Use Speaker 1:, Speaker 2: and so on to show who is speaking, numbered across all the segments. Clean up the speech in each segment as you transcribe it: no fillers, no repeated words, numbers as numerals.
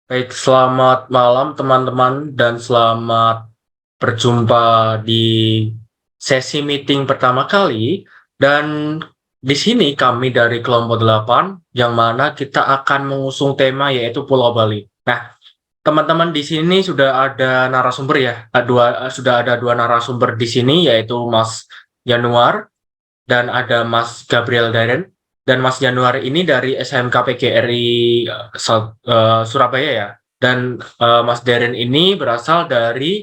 Speaker 1: Baik, selamat malam teman-teman dan selamat berjumpa di sesi meeting pertama kali. Dan di sini kami dari kelompok 8 yang mana kita akan mengusung tema yaitu Pulau Bali. Nah, teman-teman di sini sudah ada narasumber ya. Sudah ada dua narasumber di sini yaitu Mas Januar dan ada Mas Gabriel Daren. Dan Mas Januari ini dari SMK PGRI Surabaya ya. Dan Mas Daren ini berasal dari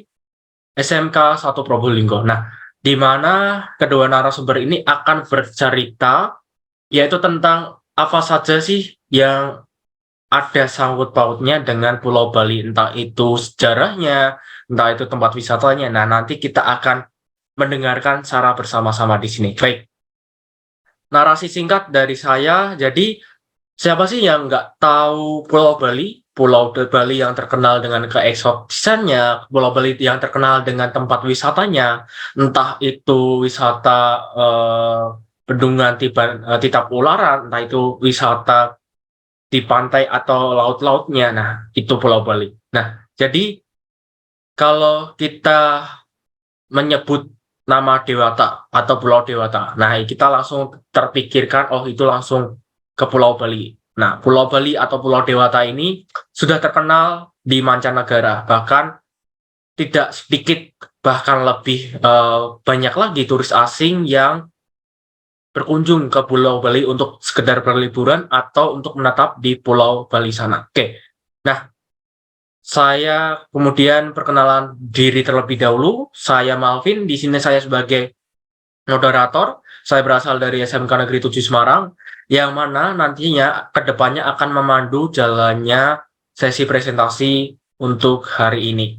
Speaker 1: SMK 1 Probolinggo. Nah, di mana kedua narasumber ini akan bercerita yaitu tentang apa saja sih yang ada sangkut pautnya dengan Pulau Bali, entah itu sejarahnya, entah itu tempat wisatanya. Nah, nanti kita akan mendengarkan secara bersama-sama di sini. Baik, narasi singkat dari saya. Jadi, siapa sih yang nggak tahu Pulau Bali? Pulau Bali yang terkenal dengan keeksotisannya, Pulau Bali yang terkenal dengan tempat wisatanya, entah itu wisata bendungan Titap Ularan, entah itu wisata di pantai atau laut-lautnya. Nah, itu Pulau Bali. Nah, jadi kalau kita menyebut nama Dewata atau Pulau Dewata. Nah, kita langsung terpikirkan, oh itu langsung ke Pulau Bali. Nah, Pulau Bali atau Pulau Dewata ini sudah terkenal di mancanegara, bahkan tidak sedikit, bahkan lebih banyak lagi turis asing yang berkunjung ke Pulau Bali untuk sekedar berliburan atau untuk menetap di Pulau Bali sana. Oke, nah saya kemudian perkenalan diri terlebih dahulu. Saya Malvin, di sini saya sebagai moderator. Saya berasal dari SMK Negeri 7 Semarang, yang mana nantinya kedepannya akan memandu jalannya sesi presentasi untuk hari ini.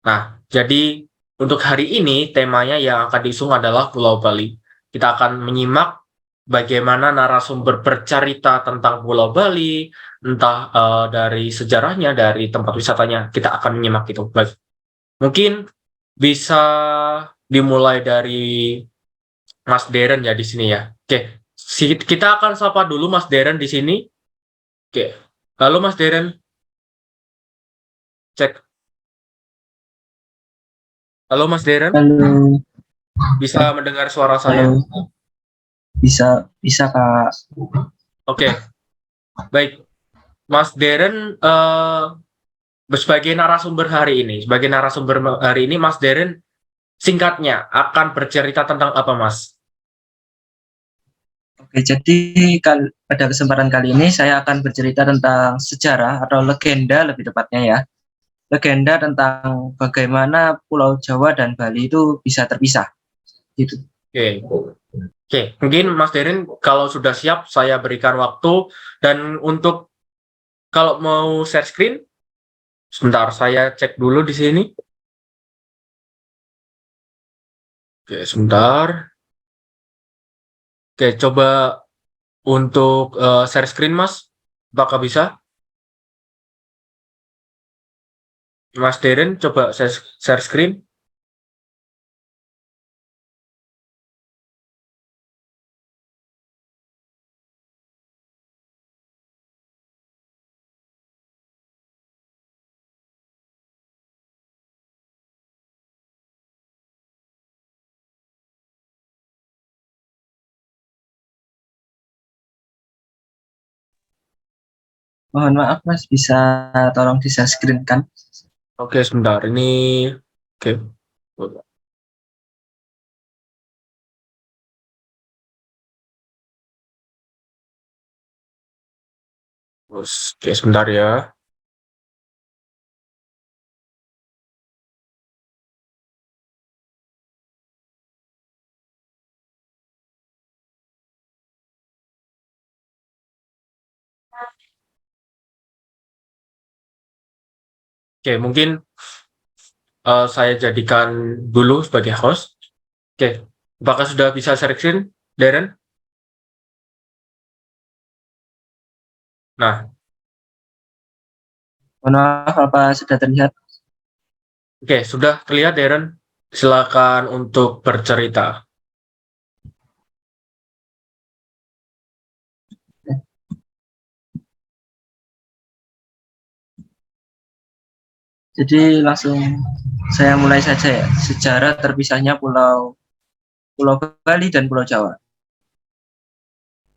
Speaker 1: Nah, jadi untuk hari ini temanya yang akan diusung adalah Pulau Bali. Kita akan menyimak bagaimana narasumber bercerita tentang Pulau Bali, entah dari sejarahnya, dari tempat wisatanya. Kita akan menyimak itu. Baik. Mungkin bisa dimulai dari Mas Deren ya di sini ya. Oke, kita akan sapa dulu Mas Deren di sini. Oke, halo Mas Deren, cek. Halo Mas Deren,
Speaker 2: Halo,
Speaker 1: bisa mendengar suara saya?
Speaker 2: halo, bisa, bisa Kak.
Speaker 1: Oke, baik. Mas Deren sebagai narasumber hari ini, Mas Deren singkatnya akan bercerita tentang apa Mas?
Speaker 2: Oke, jadi pada kesempatan kali ini saya akan bercerita tentang sejarah atau legenda lebih tepatnya ya. Legenda tentang bagaimana Pulau Jawa dan Bali itu bisa terpisah. Gitu.
Speaker 1: Oke, oke. Mungkin Mas Deren kalau sudah siap saya berikan waktu dan untuk kalau mau share screen, sebentar saya cek dulu di sini. Oke, sebentar. Oke, coba untuk share screen, Mas. Apakah bisa? Mas Deren, coba share screen.
Speaker 2: Mohon maaf Mas, bisa tolong di-screen-kan?
Speaker 1: Oke, sebentar. Ini, oke. Oke, sebentar ya. Oke, mungkin saya jadikan dulu sebagai host. Oke, apakah sudah bisa share screen, Deren? Nah,
Speaker 2: Mohon maaf, apa sudah terlihat?
Speaker 1: oke, sudah terlihat, Deren. Silakan untuk bercerita.
Speaker 2: Jadi langsung saya mulai saja ya, sejarah terpisahnya Pulau Bali dan Pulau Jawa.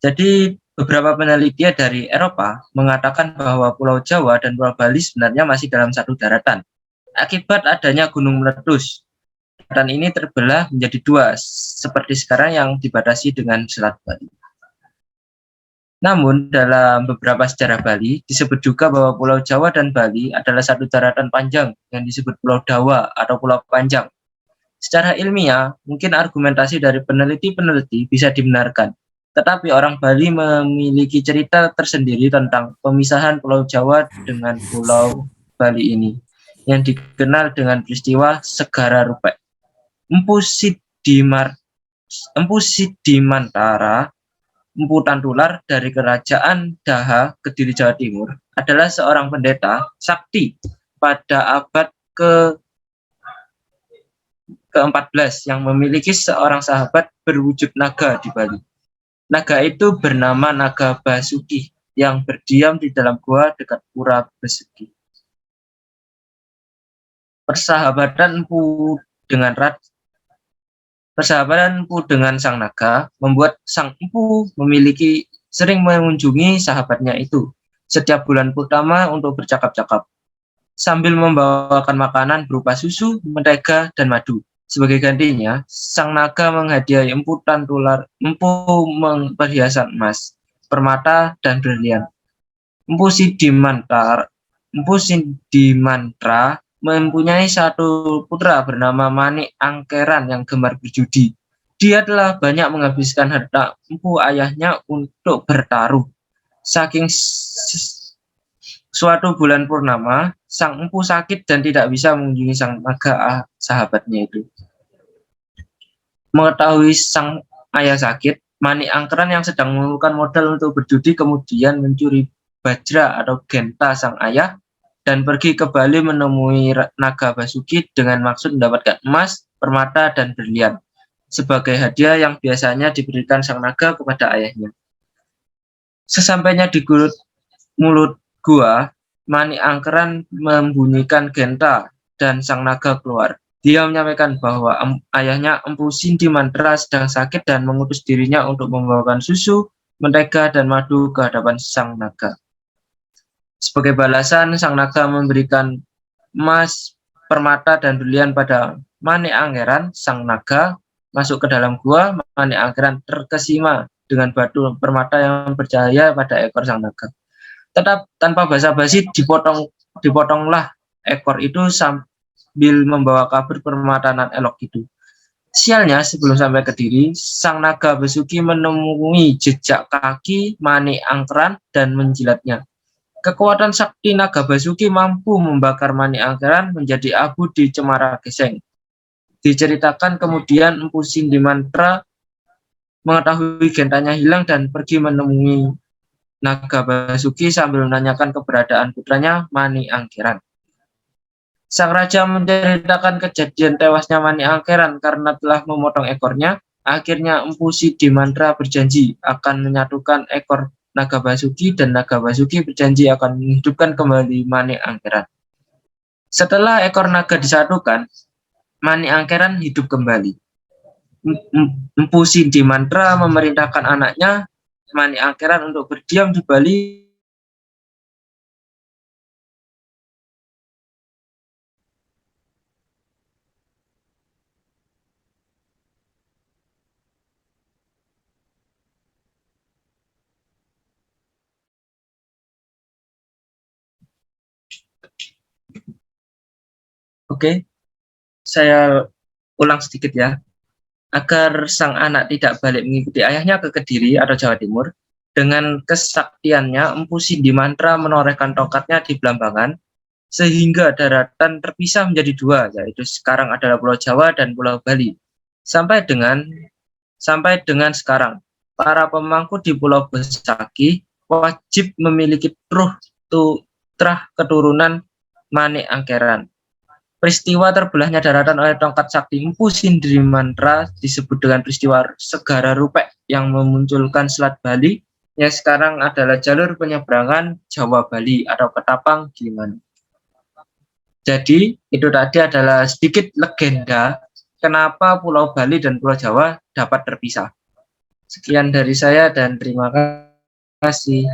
Speaker 2: Jadi beberapa penelitian dari Eropa mengatakan bahwa Pulau Jawa dan Pulau Bali sebenarnya masih dalam satu daratan. Akibat adanya gunung meletus, daratan ini terbelah menjadi dua, seperti sekarang yang dibatasi dengan Selat Bali. Namun dalam beberapa sejarah Bali disebut juga bahwa Pulau Jawa dan Bali adalah satu daratan panjang yang disebut Pulau Dawa atau Pulau Panjang. Secara ilmiah, mungkin argumentasi dari peneliti-peneliti bisa dibenarkan. Tetapi orang Bali memiliki cerita tersendiri tentang pemisahan Pulau Jawa dengan Pulau Bali ini, yang dikenal dengan peristiwa Segara Rupek. Empu Sidimantara, Empu Tantular dari Kerajaan Daha, Kediri, Jawa Timur, adalah seorang pendeta sakti pada abad ke-14 yang memiliki seorang sahabat berwujud naga di Bali. Naga itu bernama Naga Basuki yang berdiam di dalam gua dekat Pura Besuki. Persahabatan Empu dengan sang naga membuat sang empu sering mengunjungi sahabatnya itu setiap bulan pertama untuk bercakap-cakap, sambil membawakan makanan berupa susu, mentega, dan madu. Sebagai gantinya, sang naga menghadiahi empu perhiasan emas, permata, dan berlian. Empu Sidimantra mempunyai satu putra bernama Manik Angkeran yang gemar berjudi. Dia telah banyak menghabiskan harta empu ayahnya untuk bertaruh. Saking suatu bulan purnama, sang empu sakit dan tidak bisa mengunjungi sang naga sahabatnya itu. Mengetahui sang ayah sakit, Manik Angkeran yang sedang mengumpulkan modal untuk berjudi kemudian mencuri bajra atau genta sang ayah dan pergi ke Bali menemui Naga Basuki dengan maksud mendapatkan emas, permata, dan berlian sebagai hadiah yang biasanya diberikan sang naga kepada ayahnya. Sesampainya di mulut gua, Manik Angkeran membunyikan genta dan sang naga keluar. Dia menyampaikan bahwa ayahnya Empu Sidimantra sedang sakit dan mengutus dirinya untuk membawakan susu, mentega, dan madu ke hadapan sang naga. Sebagai balasan, sang naga memberikan emas, permata, dan berlian pada Manik Angkeran. Sang naga masuk ke dalam gua. Manik Angkeran terkesima dengan batu permata yang bercahaya pada ekor sang naga. Tetap tanpa basa-basi dipotonglah ekor itu sambil membawa kabur permata nan elok itu. Sialnya, sebelum sampai ke Kediri, sang naga Basuki menemui jejak kaki Manik Angkeran dan menjilatnya. Kekuatan sakti Naga Basuki mampu membakar Manik Angkeran menjadi abu di Cemara Geseng. Diceritakan kemudian Empu Sidimantra mengetahui gentanya hilang dan pergi menemui Naga Basuki sambil menanyakan keberadaan putranya Manik Angkeran. Sang raja menceritakan kejadian tewasnya Manik Angkeran karena telah memotong ekornya. Akhirnya Empu Sidimantra berjanji akan menyatukan ekor Naga Basuki dan Naga Basuki berjanji akan menghidupkan kembali Manik Angkeran. Setelah ekor naga disatukan, Manik Angkeran hidup kembali. Empu Sidimantra memerintahkan anaknya Manik Angkeran untuk berdiam di Bali. Oke, saya ulang sedikit ya. Agar sang anak tidak balik mengikuti ayahnya ke Kediri atau Jawa Timur, dengan kesaktiannya Empu Sidimantra menorehkan tongkatnya di Blambangan sehingga daratan terpisah menjadi dua, yaitu sekarang adalah Pulau Jawa dan Pulau Bali. Sampai dengan sekarang, para pemangku di Pulau Besaki wajib memiliki trah keturunan Manik Angkeran. Peristiwa terbelahnya daratan oleh tongkat sakti Empu Sidimantra disebut dengan peristiwa Segara Rupek yang memunculkan Selat Bali yang sekarang adalah jalur penyeberangan Jawa Bali atau Ketapang Gilimanuk. Jadi itu tadi adalah sedikit legenda kenapa Pulau Bali dan Pulau Jawa dapat terpisah. Sekian dari saya dan terima kasih.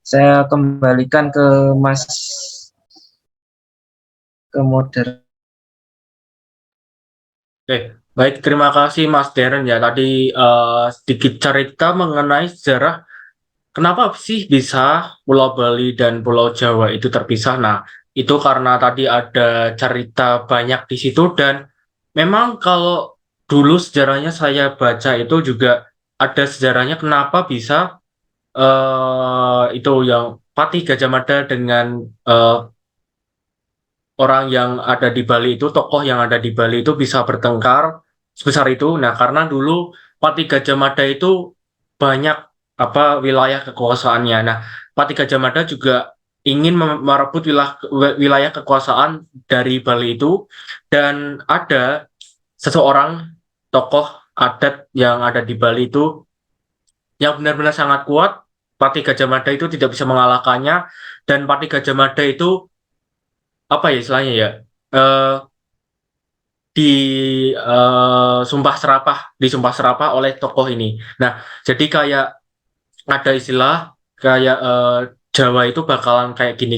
Speaker 2: Saya kembalikan ke Mas ke moderator.
Speaker 1: Oke, baik, terima kasih Mas Darren ya. Tadi sedikit cerita mengenai sejarah kenapa sih bisa Pulau Bali dan Pulau Jawa itu terpisah. Nah, itu karena tadi ada cerita banyak di situ dan memang kalau dulu sejarahnya saya baca itu juga ada sejarahnya kenapa bisa itu yang Patih Gajah Mada dengan orang yang ada di Bali itu, tokoh yang ada di Bali itu bisa bertengkar sebesar itu. Nah, karena dulu Patih Gajah Mada itu banyak wilayah kekuasaannya. Nah, Patih Gajah Mada juga ingin merebut wilayah kekuasaan dari Bali itu dan ada seseorang tokoh adat yang ada di Bali itu yang benar-benar sangat kuat. Patih Gajah Mada itu tidak bisa mengalahkannya dan Patih Gajah Mada itu apa ya istilahnya ya? eh di disumpah serapah oleh tokoh ini. Nah, jadi kayak ada istilah kayak Jawa itu bakalan kayak gini.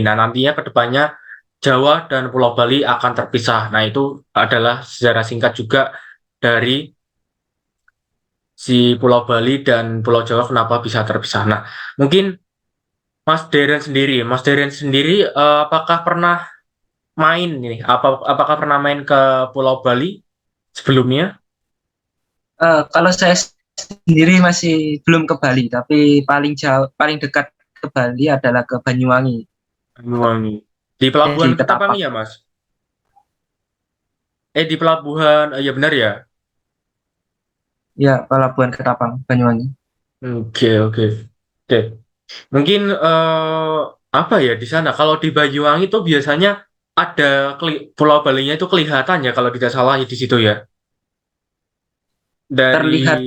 Speaker 1: Nah, nantinya ke depannya Jawa dan Pulau Bali akan terpisah. Nah, itu adalah sejarah singkat juga dari si Pulau Bali dan Pulau Jawa kenapa bisa terpisah. Nah, mungkin Mas Deren sendiri apakah pernah main ini? Apakah pernah main ke Pulau Bali sebelumnya?
Speaker 2: Kalau saya sendiri masih belum ke Bali, tapi paling jauh, paling dekat ke Bali adalah ke Banyuwangi,
Speaker 1: Banyuwangi. Di
Speaker 2: di
Speaker 1: Pelabuhan Ketapang
Speaker 2: Ketapang.
Speaker 1: ya, Mas? Di pelabuhan, ya benar ya?
Speaker 2: Ya, Pelabuhan Ketapang, Banyuwangi.
Speaker 1: Oke. Oke. Mungkin apa ya di sana? Kalau di Banyuwangi itu biasanya ada Pulau Balinya itu kelihatan ya kalau tidak salah ya di situ ya. Dari
Speaker 2: Terlihat,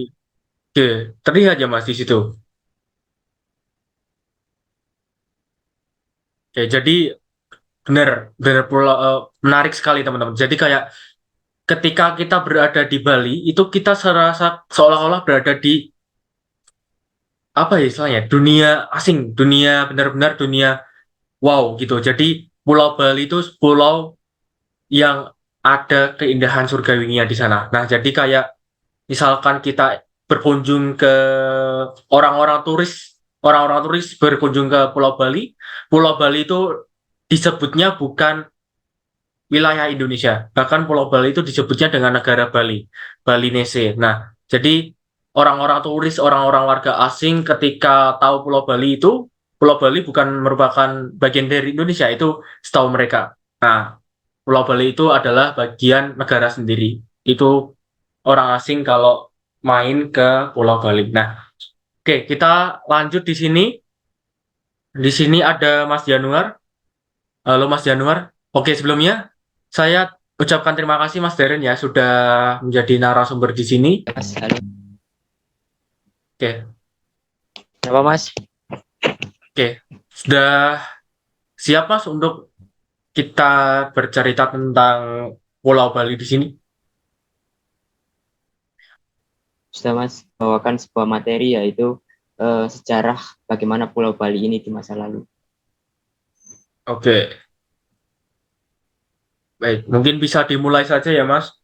Speaker 1: oke, terlihat ya Mas di situ. Oke, jadi benar benar pulau menarik sekali teman-teman. Jadi kayak ketika kita berada di Bali itu kita serasa seolah-olah berada di apa ya istilahnya dunia asing, dunia benar-benar dunia wow gitu. Jadi Pulau Bali itu pulau yang ada keindahan surgawinya di sana. Nah, jadi kayak misalkan kita berkunjung ke orang-orang turis, orang-orang turis berkunjung ke Pulau Bali itu disebutnya bukan wilayah Indonesia. Bahkan Pulau Bali itu disebutnya dengan negara Bali, Balinese. Nah, jadi orang-orang turis, orang-orang warga asing ketika tahu Pulau Bali bukan merupakan bagian dari Indonesia, itu setahu mereka. Nah, Pulau Bali itu adalah bagian negara sendiri. Itu orang asing kalau main ke Pulau Bali. Nah, oke, kita lanjut di sini. Di sini ada Mas Januar. Halo Mas Januar. Oke, sebelumnya saya ucapkan terima kasih Mas Darren ya sudah menjadi narasumber di sini.
Speaker 3: Mas, halo.
Speaker 1: Oke,
Speaker 3: Kenapa Mas?
Speaker 1: oke. Sudah siap Mas untuk kita bercerita tentang Pulau Bali di sini?
Speaker 3: Sudah Mas bawakan sebuah materi yaitu sejarah bagaimana Pulau Bali ini di masa lalu.
Speaker 1: Oke, baik. Mungkin bisa dimulai saja ya Mas.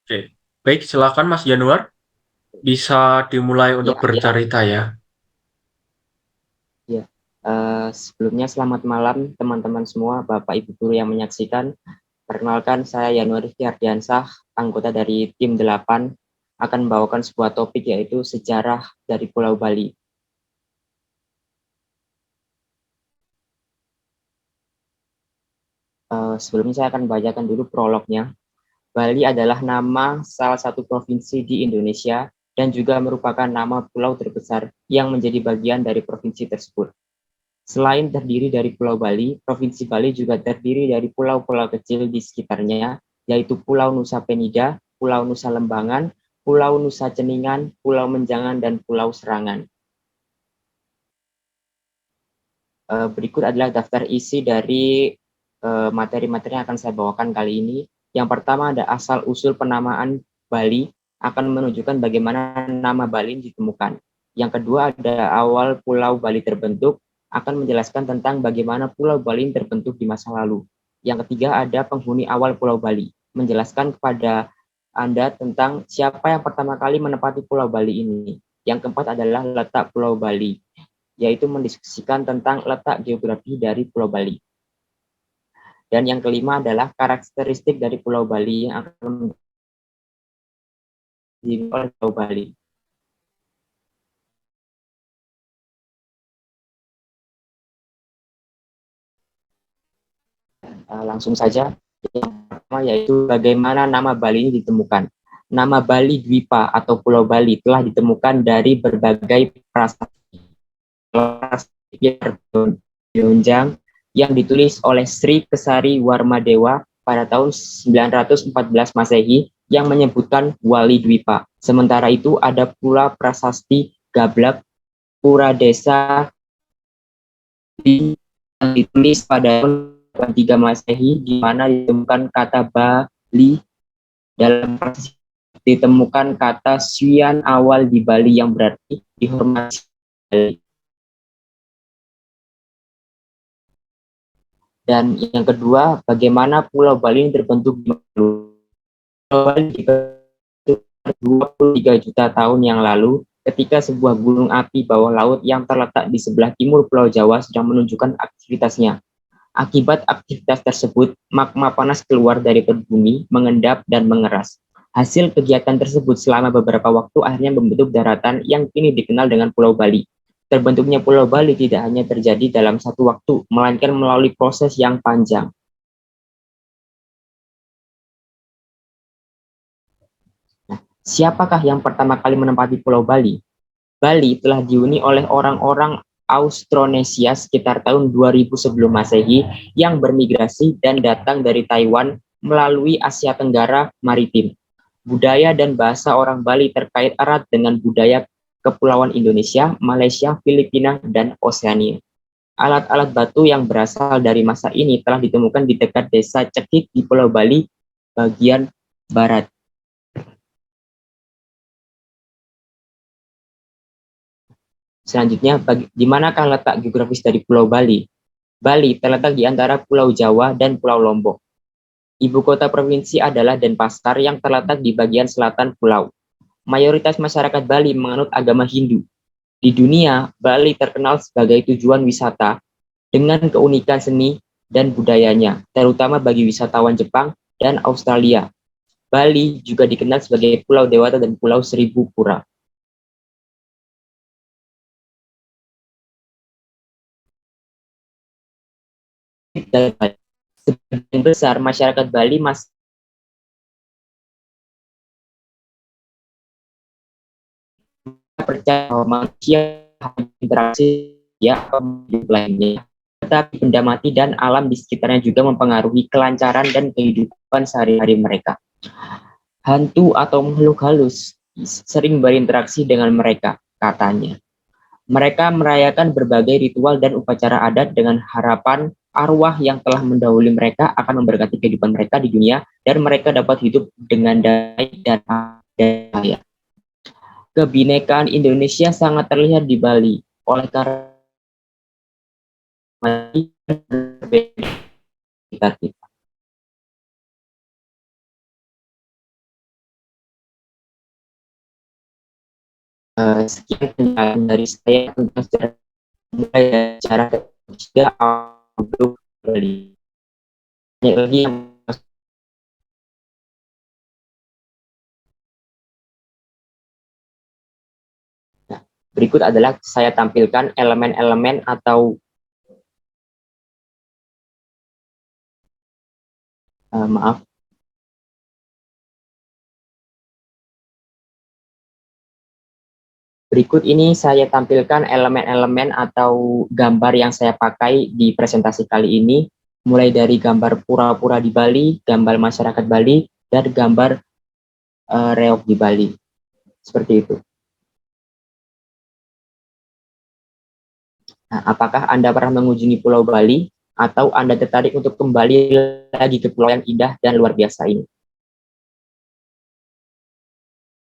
Speaker 1: Oke, baik. Silakan Mas Januar. Bisa dimulai untuk
Speaker 3: Ya,
Speaker 1: bercerita ya.
Speaker 3: ya. Sebelumnya selamat malam teman-teman semua, Bapak Ibu guru yang menyaksikan. Perkenalkan saya Yanuar Rizky Ardiansah, anggota dari tim 8 akan membawakan sebuah topik yaitu sejarah dari Pulau Bali. Sebelumnya saya akan bacakan dulu prolognya. Bali adalah nama salah satu provinsi di Indonesia dan juga merupakan nama pulau terbesar yang menjadi bagian dari provinsi tersebut. Selain terdiri dari Pulau Bali, Provinsi Bali juga terdiri dari pulau-pulau kecil di sekitarnya, yaitu Pulau Nusa Penida, Pulau Nusa Lembangan, Pulau Nusa Ceningan, Pulau Menjangan, dan Pulau Serangan. Berikut adalah daftar isi dari materi-materi yang akan saya bawakan kali ini. Yang pertama ada asal-usul penamaan Bali, akan menunjukkan bagaimana nama Bali ditemukan. Yang kedua ada awal Pulau Bali terbentuk, akan menjelaskan tentang bagaimana Pulau Bali terbentuk di masa lalu. Yang ketiga ada penghuni awal Pulau Bali, menjelaskan kepada Anda tentang siapa yang pertama kali menempati Pulau Bali ini. Yang keempat adalah letak Pulau Bali, yaitu mendiskusikan tentang letak geografi dari Pulau Bali. Dan yang kelima adalah karakteristik dari Pulau Bali yang akan dimiliki oleh Pulau Bali. Langsung saja, yang pertama yaitu bagaimana nama Bali ini ditemukan. Nama Bali Dwipa atau Pulau Bali telah ditemukan dari berbagai prasasti Yonjang yang ditulis oleh Sri Kesari Warmadewa pada tahun 914 Masehi yang menyebutkan Wali Dwipa. Sementara itu ada pula prasasti Gablak Pura Desa yang ditulis pada tahun 3 Masehi di mana ditemukan kata Bali. Dalam prasasti ditemukan kata Swian awal di Bali yang berarti dihormati Bali. Dan yang kedua, bagaimana Pulau Bali terbentuk di Pulau Bali terbentuk 23 juta tahun yang lalu ketika sebuah gunung api bawah laut yang terletak di sebelah timur Pulau Jawa sedang menunjukkan aktivitasnya. Akibat aktivitas tersebut, magma panas keluar dari perut bumi, mengendap dan mengeras. Hasil kegiatan tersebut selama beberapa waktu akhirnya membentuk daratan yang kini dikenal dengan Pulau Bali. Terbentuknya Pulau Bali tidak hanya terjadi dalam satu waktu, melainkan melalui proses yang panjang. Nah, siapakah yang pertama kali menempati Pulau Bali? Bali telah dihuni oleh orang-orang Austronesia sekitar tahun 2000 sebelum Masehi yang bermigrasi dan datang dari Taiwan melalui Asia Tenggara maritim. Budaya dan bahasa orang Bali terkait erat dengan budaya Kepulauan Indonesia, Malaysia, Filipina, dan Oseania. Alat-alat batu yang berasal dari masa ini telah ditemukan di dekat desa Cekik di Pulau Bali bagian barat. Selanjutnya, di manakah letak geografis dari Pulau Bali? Bali terletak di antara Pulau Jawa dan Pulau Lombok. Ibu kota provinsi adalah Denpasar yang terletak di bagian selatan pulau. Mayoritas masyarakat Bali menganut agama Hindu. Di dunia, Bali terkenal sebagai tujuan wisata dengan keunikan seni dan budayanya, terutama bagi wisatawan Jepang dan Australia. Bali juga dikenal sebagai Pulau Dewata dan Pulau Seribu Pura. Sebagian besar masyarakat Bali masih percaya bahwa manusia interaksi ya lainnya, tetapi benda mati dan alam di sekitarnya juga mempengaruhi kelancaran dan kehidupan sehari-hari mereka. Hantu atau makhluk halus sering berinteraksi dengan mereka, katanya. Mereka merayakan berbagai ritual dan upacara adat dengan harapan arwah yang telah mendahului mereka akan memberkati kehidupan mereka di dunia dan mereka dapat hidup dengan damai dan jaya. Kebinekaan Indonesia sangat terlihat di Bali oleh karena kita. Sekian penjelasan dari saya tentang sejarah mulai dari sejarah Indonesia Bali. Banyak lagi yang Berikut adalah saya tampilkan elemen-elemen atau maaf. Berikut ini saya tampilkan elemen-elemen atau gambar yang saya pakai di presentasi kali ini, mulai dari gambar pura-pura di Bali, gambar masyarakat Bali, dan gambar reog di Bali. Seperti itu. Nah, apakah Anda pernah mengunjungi Pulau Bali atau Anda tertarik untuk kembali lagi ke pulau yang indah dan luar biasa ini?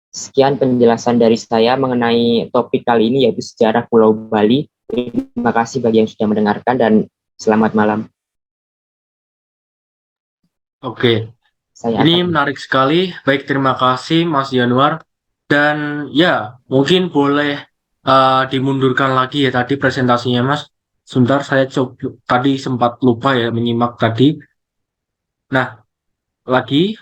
Speaker 3: Sekian penjelasan dari saya mengenai topik kali ini, yaitu sejarah Pulau Bali. Terima kasih bagi yang sudah mendengarkan dan selamat malam.
Speaker 1: Oke,
Speaker 3: Saya
Speaker 1: ini
Speaker 3: akan
Speaker 1: menarik sekali. Baik, terima kasih Mas Januar. Dan ya, mungkin boleh dimundurkan lagi ya tadi presentasinya Mas. Sebentar, saya coba tadi sempat lupa ya menyimak tadi. Nah, lagi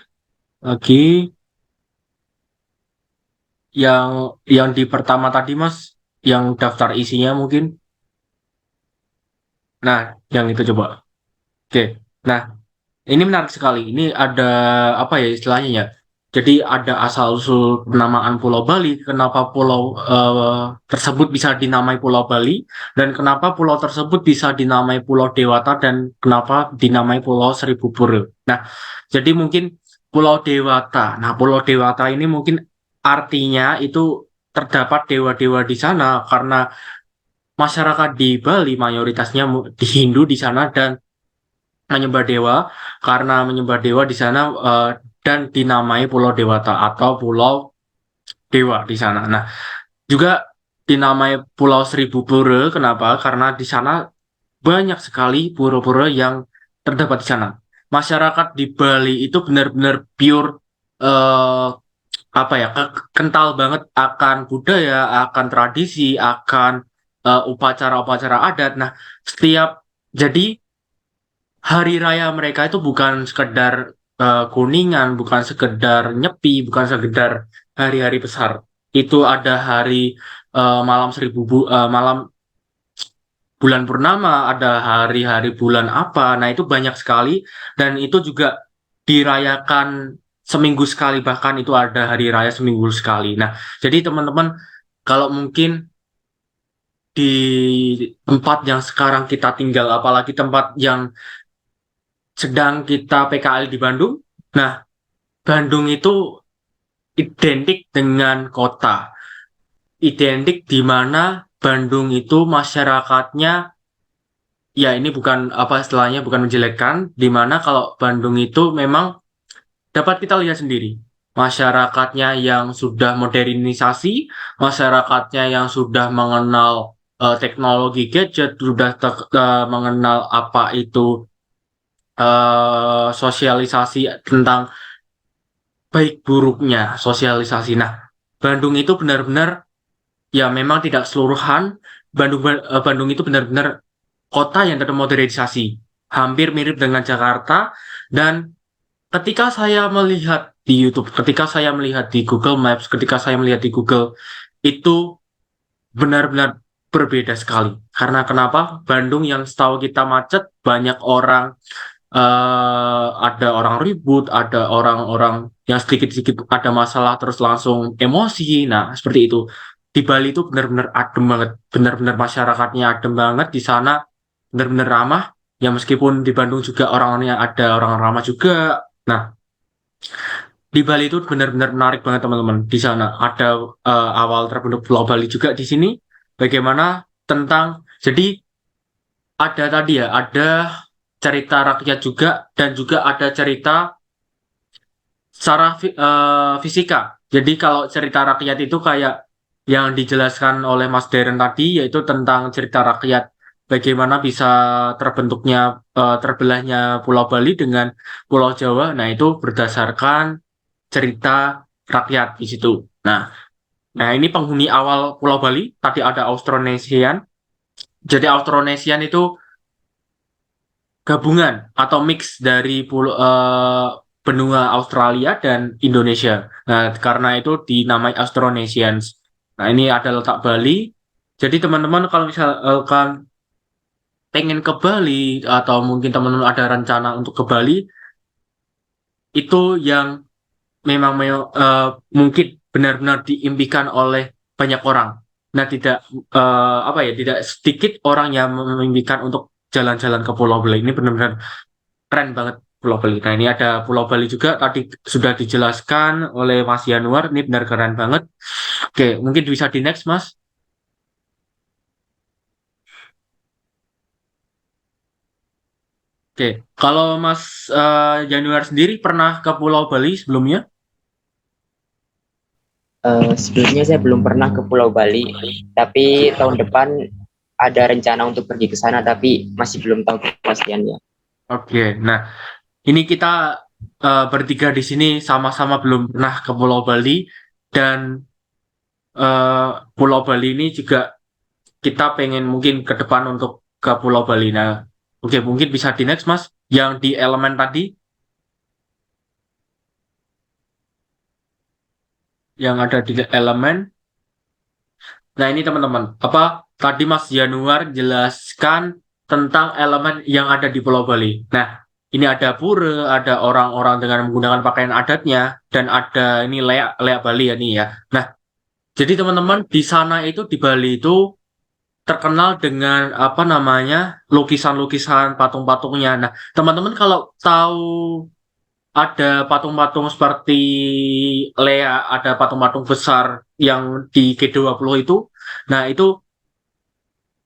Speaker 1: yang di pertama tadi Mas, yang daftar isinya mungkin. Nah, yang itu coba. Oke. Nah, ini menarik sekali. Ini ada apa ya istilahnya ya? Jadi ada asal-usul penamaan Pulau Bali, kenapa pulau tersebut bisa dinamai Pulau Bali, dan kenapa pulau tersebut bisa dinamai Pulau Dewata, dan kenapa dinamai Pulau Seribu Pura. Nah, jadi mungkin Pulau Dewata. Nah, Pulau Dewata ini mungkin artinya itu terdapat dewa-dewa di sana karena masyarakat di Bali mayoritasnya di Hindu di sana dan menyembah dewa karena menyembah dewa di sana dan dinamai Pulau Dewata atau Pulau Dewa di sana. Nah, juga dinamai Pulau Seribu Pura. Kenapa? Karena di sana banyak sekali pura-pura yang terdapat di sana. Masyarakat di Bali itu benar-benar pure eh, apa ya kental banget akan budaya, akan tradisi, akan upacara-upacara adat. Nah, setiap jadi hari raya mereka itu bukan sekedar kuningan, bukan sekedar nyepi, bukan sekedar hari-hari besar. Itu ada hari malam bulan purnama, ada hari-hari bulan apa. Nah, itu banyak sekali dan itu juga dirayakan seminggu sekali, bahkan itu ada hari raya seminggu sekali. Nah, jadi teman-teman kalau mungkin di tempat yang sekarang kita tinggal, apalagi tempat yang sedang kita PKL di Bandung. Nah, Bandung itu identik dengan kota. Identik di mana Bandung itu masyarakatnya, ya ini bukan apa istilahnya, bukan menjelekkan, di mana kalau Bandung itu memang dapat kita lihat sendiri. Masyarakatnya yang sudah modernisasi, masyarakatnya yang sudah mengenal teknologi gadget, sudah mengenal apa itu sosialisasi tentang baik buruknya sosialisasi. Nah, Bandung itu benar-benar ya memang tidak keseluruhan. Bandung itu benar-benar kota yang termodernisasi, hampir mirip dengan Jakarta. Dan ketika saya melihat di YouTube, ketika saya melihat di Google Maps, ketika saya melihat di Google, itu benar-benar berbeda sekali. Karena kenapa? Bandung yang setahu kita macet, banyak orang ada orang ribut, ada orang-orang yang sedikit-sedikit ada masalah terus langsung emosi. Nah, seperti itu. Di Bali itu benar-benar adem banget, benar-benar masyarakatnya adem banget di sana, benar-benar ramah. Ya meskipun di Bandung juga orang-orangnya ada orang ramah juga. Nah, di Bali itu benar-benar menarik banget teman-teman. Di sana ada awal terbentuk Pulau Bali juga di sini. Bagaimana tentang jadi ada tadi ya, ada cerita rakyat juga dan juga ada cerita secara fisika. Jadi kalau cerita rakyat itu kayak yang dijelaskan oleh Mas Deren tadi, yaitu tentang cerita rakyat bagaimana bisa terbentuknya terbelahnya Pulau Bali dengan Pulau Jawa. Nah, itu berdasarkan cerita rakyat di situ. Nah, nah ini penghuni awal Pulau Bali tadi ada Austronesian. Jadi Austronesian itu gabungan atau mix dari benua Australia dan Indonesia. Nah, karena itu dinamai Austronesians. Nah, ini ada letak Bali Jadi teman-teman kalau misalkan pengen ke Bali atau mungkin teman-teman ada rencana untuk ke Bali, itu yang mungkin benar-benar diimpikan oleh banyak orang. Nah, tidak sedikit orang yang memimpikan untuk jalan-jalan ke Pulau Bali. Ini benar-benar keren banget Pulau Bali. Nah, ini ada Pulau Bali juga tadi sudah dijelaskan oleh Mas Yanuar. Ini benar keren banget. Oke, mungkin bisa di next, Mas. Oke, kalau Mas Januar sendiri pernah ke Pulau Bali sebelumnya?
Speaker 3: Sebelumnya saya belum pernah ke Pulau Bali, tapi tahun depan ada rencana untuk pergi ke sana, tapi masih belum tahu kepastiannya.
Speaker 1: Oke, nah ini kita bertiga di sini sama-sama belum pernah ke Pulau Bali dan Pulau Bali ini juga kita pengen mungkin ke depan untuk ke Pulau Bali. Nah, oke mungkin bisa di next Mas, yang di elemen tadi, yang ada di elemen. Nah ini teman-teman, apa tadi Mas Januar jelaskan tentang elemen yang ada di Pulau Bali. Nah ini ada pura, ada orang-orang dengan menggunakan pakaian adatnya, dan ada ini leak Bali ya nih ya. Nah jadi teman-teman di sana itu di Bali itu terkenal dengan apa namanya lukisan-lukisan patung-patungnya. Nah teman-teman kalau tahu ada patung-patung seperti Lea, ada patung-patung besar yang di G20 itu. Nah, itu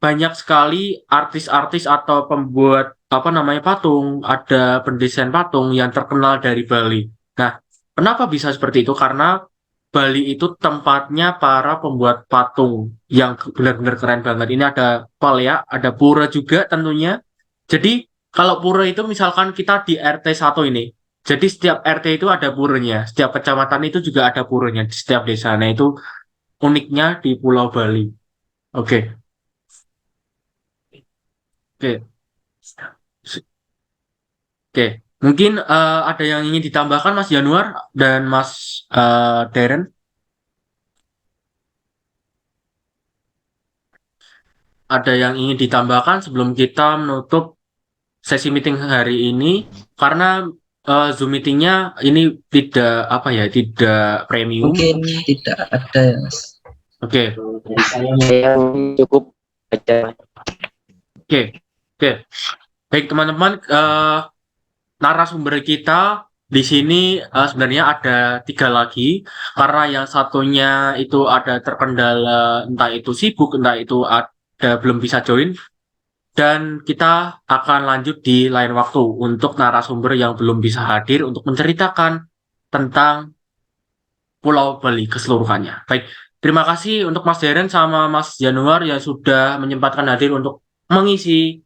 Speaker 1: banyak sekali artis-artis atau pembuat apa namanya patung, ada pendesain patung yang terkenal dari Bali. Nah, kenapa bisa seperti itu? Karena Bali itu tempatnya para pembuat patung yang benar-benar keren banget. Ini ada Palea, ada pura juga tentunya. Jadi, kalau pura itu misalkan kita di RT 1 ini, jadi setiap RT itu ada puranya, setiap kecamatan itu juga ada puranya di setiap desa. Nah, itu uniknya di Pulau Bali. Oke, oke. Oke, mungkin ada yang ingin ditambahkan Mas Januar dan Mas Darren. Ada yang ingin ditambahkan sebelum kita menutup sesi meeting hari ini karena Zoom meetingnya ini tidak apa ya, tidak premium.
Speaker 2: Mungkin tidak ada ya, Mas.
Speaker 1: Oke,
Speaker 3: Dari saya cukup baca.
Speaker 1: oke, oke. Baik teman-teman, narasumber kita di sini sebenarnya ada 3 lagi karena yang satunya itu ada terkendala entah itu sibuk entah itu ada belum bisa join dan kita akan lanjut di lain waktu untuk narasumber yang belum bisa hadir untuk menceritakan tentang Pulau Bali keseluruhannya. Baik, terima kasih untuk Mas Deren sama Mas Januar yang sudah menyempatkan hadir untuk mengisi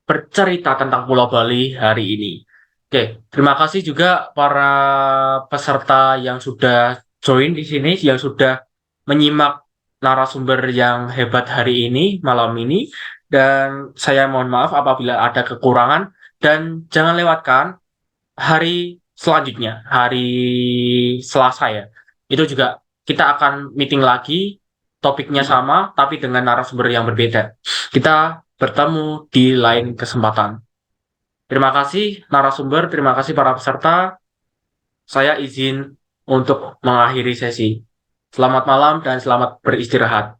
Speaker 1: bercerita tentang Pulau Bali hari ini. Oke, terima kasih juga para peserta yang sudah join di sini, yang sudah menyimak narasumber yang hebat hari ini, malam ini. Dan saya mohon maaf apabila ada kekurangan. Dan jangan lewatkan hari selanjutnya, hari Selasa ya. Itu juga kita akan meeting lagi, topiknya sama, tapi dengan narasumber yang berbeda. Kita bertemu di lain kesempatan. Terima kasih narasumber, terima kasih para peserta. Saya izin untuk mengakhiri sesi. Selamat malam dan selamat beristirahat.